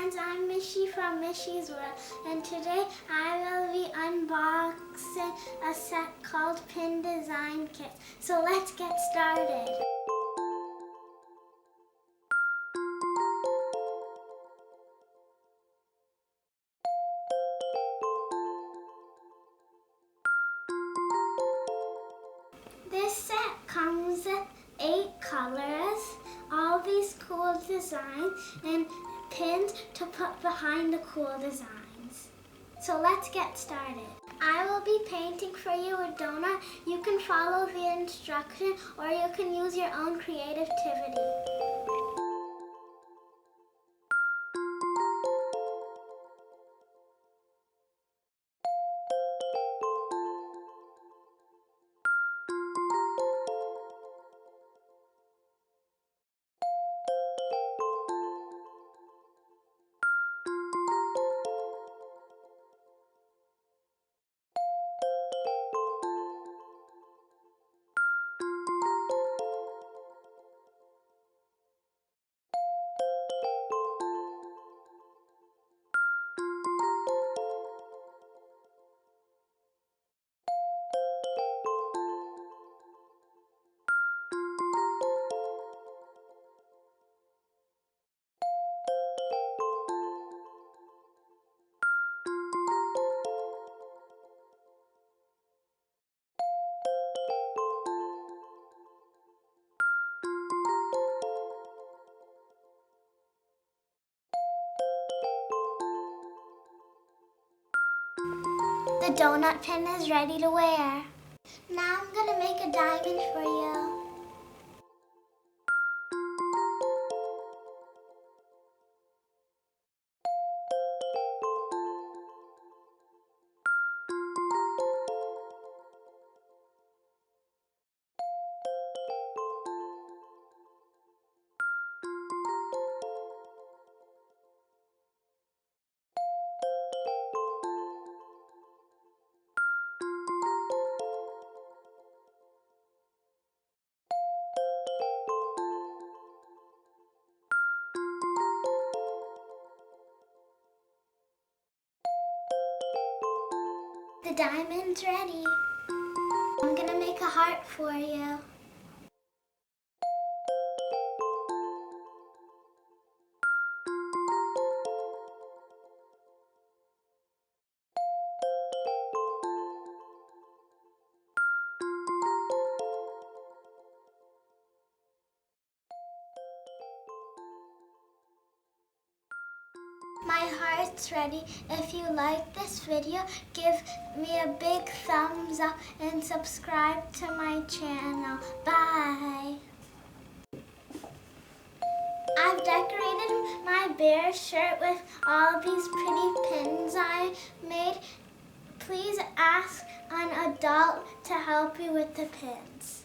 friends, I'm Mishi from Mishiworld, and today I will be unboxing a set called Pin Design Kit. So let's get started. This set comes with 8 colors, all these cool designs, and pins to put behind the cool designs. So let's get started. I will be painting for you a donut. You can follow the instruction or you can use your own creativity. The donut pin is ready to wear. Now I'm going to make a diamond for you. The diamond's ready. I'm gonna make a heart for you. My heart's ready. If you like this video, give me a big thumbs up and subscribe to my channel. Bye! I've decorated my bear shirt with all these pretty pins I made. Please ask an adult to help you with the pins.